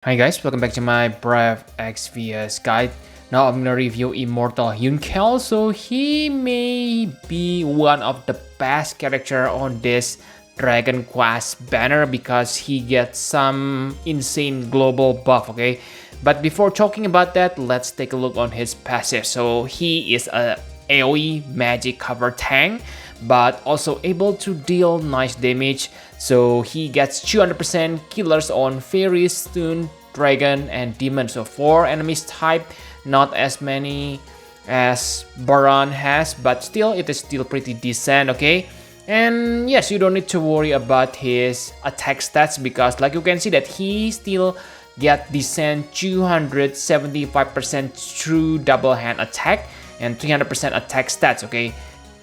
Hi guys, welcome back to my Brave XVS guide. Now I'm gonna review Immortal Hyunckel. So he may be one of the best character on this Dragon Quest banner because he gets some insane global buff, okay? But before talking about that, let's take a look on his passive. So he is a AoE magic cover tank, but also able to deal nice damage. So he gets 200% killers on fairy, stun, dragon, and demon. So 4 enemies type, not as many as Baron has, but still it is still pretty decent, okay? And yes, you don't need to worry about his attack stats because like you can see that he still get decent 275% true double hand attack and 300% attack stats, okay?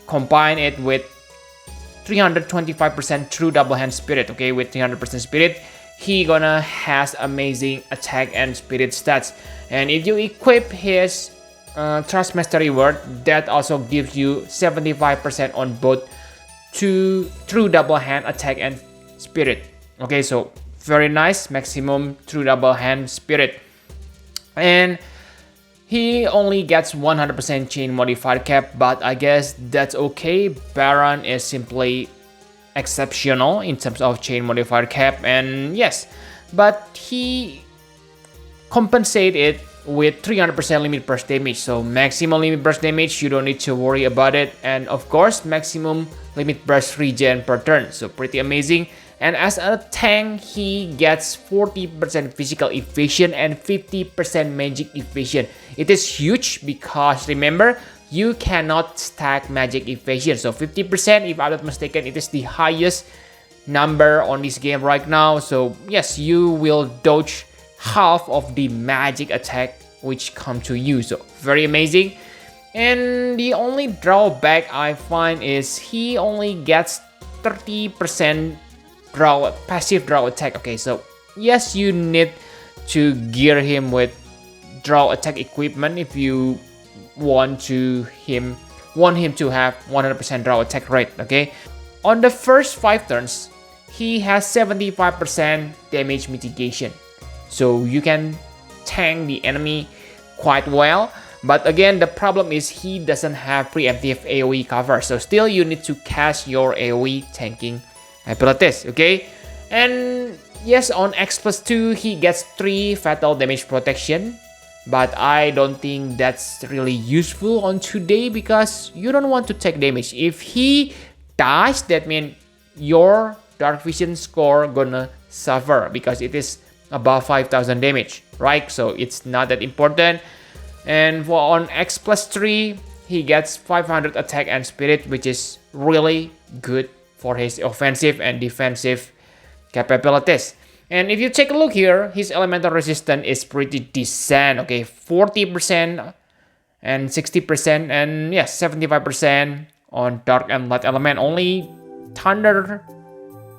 Combine it with 325% true double hand spirit, okay? With 300% spirit, he gonna has amazing attack and spirit stats. And if you equip his Trust Mastery word, that also gives you 75% on both true double hand attack and spirit. Okay, so very nice, maximum true double hand spirit. And he only gets 100% chain modified cap, but I guess that's okay. Baron is simply exceptional in terms of chain modifier cap, and yes, but he compensate it with 300% limit burst damage. So maximum limit burst damage, you don't need to worry about it, and of course maximum limit burst regen per turn. So pretty amazing. And as a tank, he gets 40% physical evasion and 50% magic evasion. It is huge because remember, you cannot stack magic evasion. So 50%, if I'm not mistaken, it is the highest number on this game right now. So yes, you will dodge half of the magic attack which come to you. So very amazing. And the only drawback I find is he only gets 30% passive draw attack. Okay, so yes, you need to gear him with draw attack equipment if you want him to have 100% draw attack rate. Okay, on the first 5 turns he has 75% damage mitigation, so you can tank the enemy quite well. But again, the problem is he doesn't have preemptive AoE cover, so still you need to cast your AoE tanking abilities. Okay, and yes, on X+2 he gets 3 fatal damage protection, but I don't think that's really useful on today because you don't want to take damage. If he dies, that means your dark vision score gonna suffer because it is above 5000 damage, right? So it's not that important. And for on X+3 he gets 500 attack and spirit, which is really good for his offensive and defensive capabilities. And if you take a look here, his elemental resistance is pretty decent. Okay, 40% and 60% and yes, 75% on dark and light element. Only thunder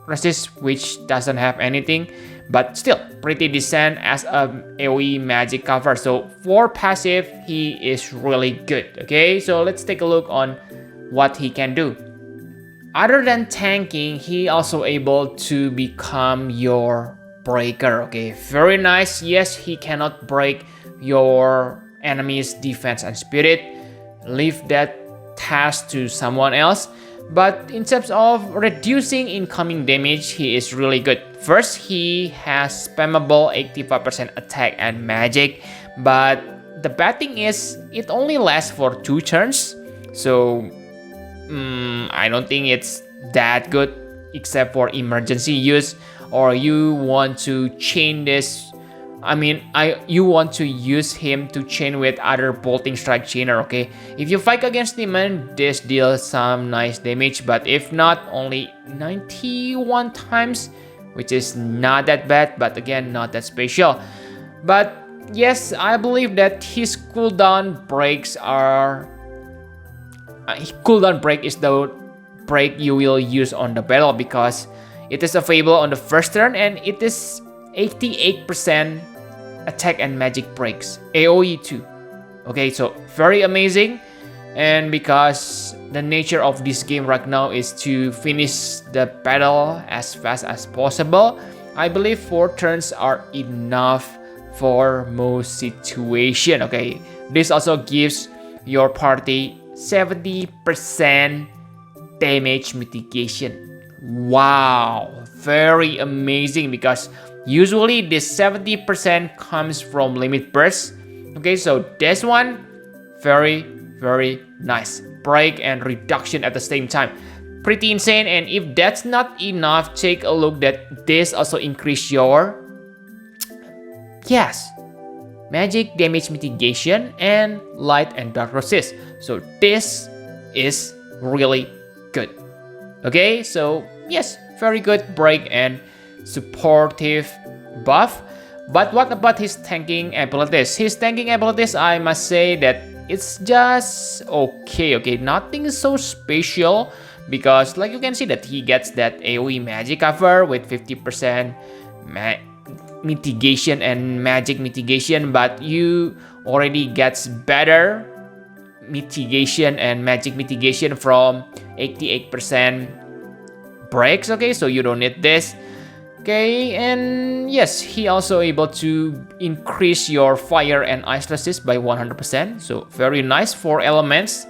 resist, which doesn't have anything, but still pretty decent as a AoE magic cover. So for passive, he is really good. Okay, so let's take a look on what he can do. Other than tanking, he also able to become your breaker. Okay, very nice. Yes, he cannot break your enemy's defense and spirit. Leave that task to someone else. But in terms of reducing incoming damage, he is really good. First, he has spammable 85% attack and magic, but the bad thing is it only lasts for 2 turns. So I don't think it's that good except for emergency use, or you want to chain this. You want to use him to chain with other bolting strike chainer. Okay, if you fight against demon, this deals some nice damage, but if not, only 91 times, which is not that bad, but again, not that special. But yes, I believe that his cooldown breaks are cooldown break is the break you will use on the battle because it is available on the first turn and it is 88% attack and magic breaks, AoE too. Okay, so very amazing. And because the nature of this game right now is to finish the battle as fast as possible, I believe 4 turns are enough for most situation. Okay, this also gives your party 70% damage mitigation. Wow, very amazing, because usually this 70% comes from limit burst. Okay, so this one, very nice. Break and reduction at the same time. Pretty insane. And if that's not enough, take a look that this also increase your magic damage mitigation and light and dark resist. So this is really good. Okay, so yes, very good break and supportive buff. But what about his tanking abilities? His tanking abilities, I must say that it's just okay, nothing so special, because like you can see that he gets that AoE magic cover with 50% mitigation and magic mitigation, but you already gets better mitigation and magic mitigation from 88% breaks. Okay, so you don't need this. Okay, and yes, he also able to increase your fire and ice resist by 100%. So very nice. 4 elements.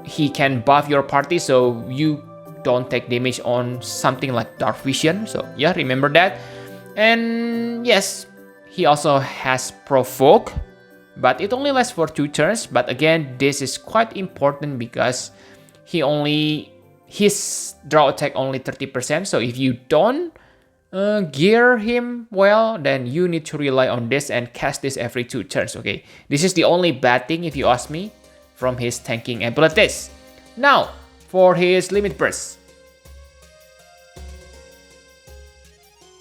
He can buff your party so you don't take damage on something like dark vision. So yeah, remember that. And yes, he also has provoke, but it only lasts for 2 turns. But again, this is quite important because his draw attack only 30%. So if you don't gear him well, then you need to rely on this and cast this every 2 turns. Okay, this is the only bad thing, if you ask me, from his tanking abilities. Now for his limit burst.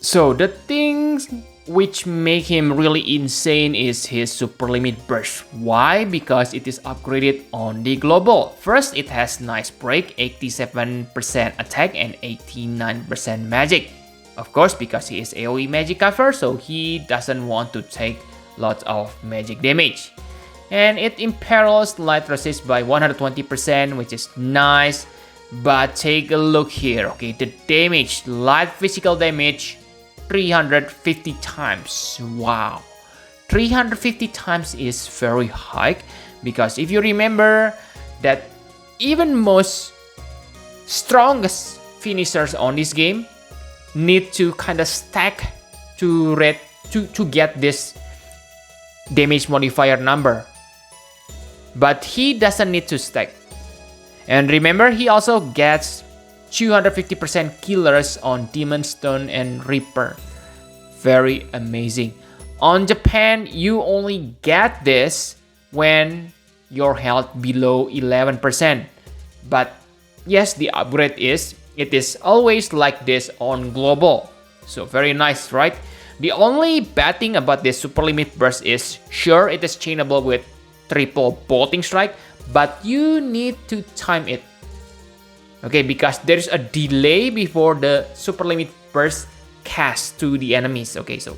So the things which make him really insane is his super limit burst. Why? Because it is upgraded on the global. First, it has nice break, 87% attack and 89% magic. Of course, because he is AoE magic cover, so he doesn't want to take lots of magic damage. And it imperils light resist by 120%, which is nice. But take a look here. Okay, the damage, light physical damage, 350 times. Wow, 350 times is very high, because if you remember that even most strongest finishers on this game need to kind of stack to get this damage modifier number, but he doesn't need to stack. And remember, he also gets 250% killers on Demon Stone and Reaper. Very amazing. On Japan, you only get this when your health below 11%. But yes, the upgrade is, it is always like this on global. So very nice, right? The only bad thing about this super limit burst is, sure, it is chainable with triple bolting strike, but you need to time it. Okay, because there is a delay before the super limit burst cast to the enemies. Okay, so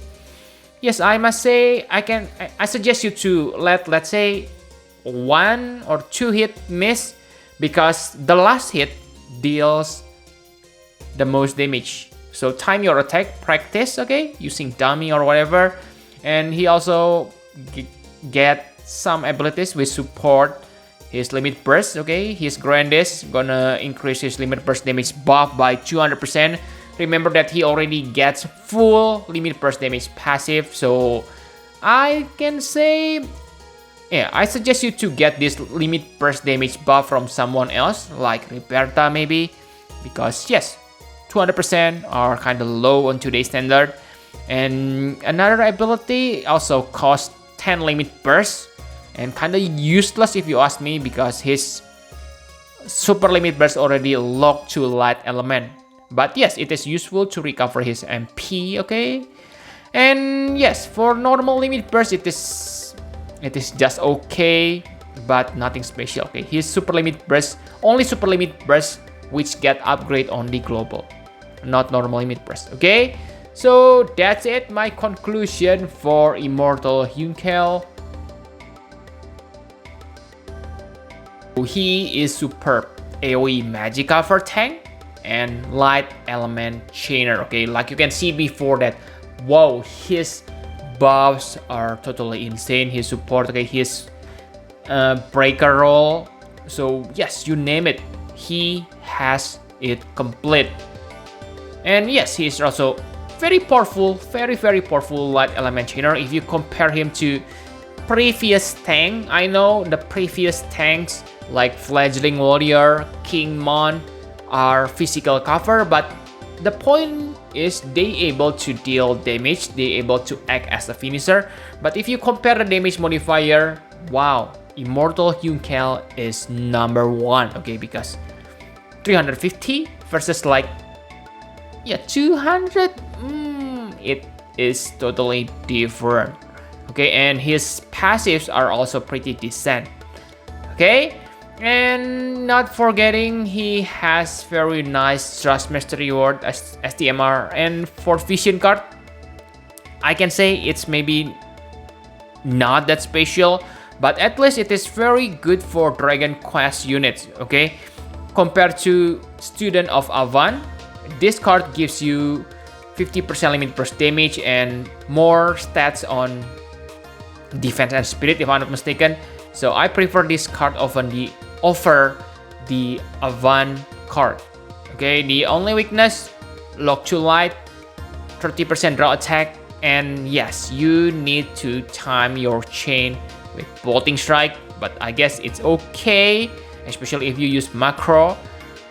yes, I must say I suggest you to let's say 1 or 2 hit miss, because the last hit deals the most damage. So time your attack, practice, okay, using dummy or whatever. And he also get some abilities which support his limit burst. Okay, his grandest gonna increase his limit burst damage buff by 200%. Remember that he already gets full limit burst damage passive, so I can say, yeah, I suggest you to get this limit burst damage buff from someone else, like Riperta maybe, because yes, 200% are kind of low on today's standard. And another ability also costs 10 limit burst, and kind of useless if you ask me, because his super limit burst already locked to light element. But yes, it is useful to recover his MP, okay? And yes, for normal limit burst, it is just okay, but nothing special. Okay, his super limit burst, only super limit burst which get upgrade on the global, not normal limit burst. Okay, so that's it, my conclusion for Immortal Hyunckel. He is superb AoE magic cover tank. and light element chainer. Okay, like you can see before that, wow, his buffs are totally insane. His support, okay, his breaker roll. So yes, you name it, he has it complete. And yes, he is also very powerful, very powerful light element chainer. If you compare him to previous tank, I know the previous tanks like Fledgling Warrior, King Mon are physical cover, but the point is they able to deal damage, they able to act as a finisher. But if you compare the damage modifier, wow, Immortal Hyunckel is number one, okay, because 350 versus like 200, it is totally different. Okay, and his passives are also pretty decent. Okay, and not forgetting he has very nice Trust Mastery Reward as STMR, and for Vision card, I can say it's maybe not that special, but at least it is very good for Dragon Quest units. Okay, compared to Student of Avan, this card gives you 50% limit burst damage and more stats on defense and spirit, if I'm not mistaken. So I prefer this card over the Avan card. Okay, the only weakness, lock to light, 30% draw attack, and yes, you need to time your chain with bolting strike, but I guess it's okay, especially if you use macro.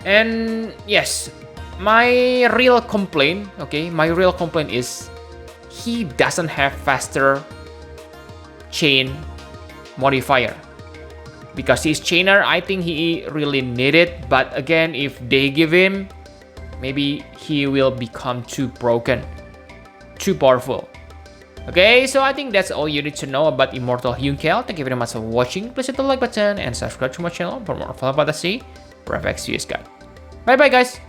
And yes, my real complaint is he doesn't have faster chain modifier, because his chainer, I think he really need it, but again, if they give him, maybe he will become too broken, too powerful. Okay, so I think that's all you need to know about Immortal Hyunckel. Thank you very much for watching. Please hit the like button and subscribe to my channel for more Final Fantasy Prefix CS guide. Bye bye guys.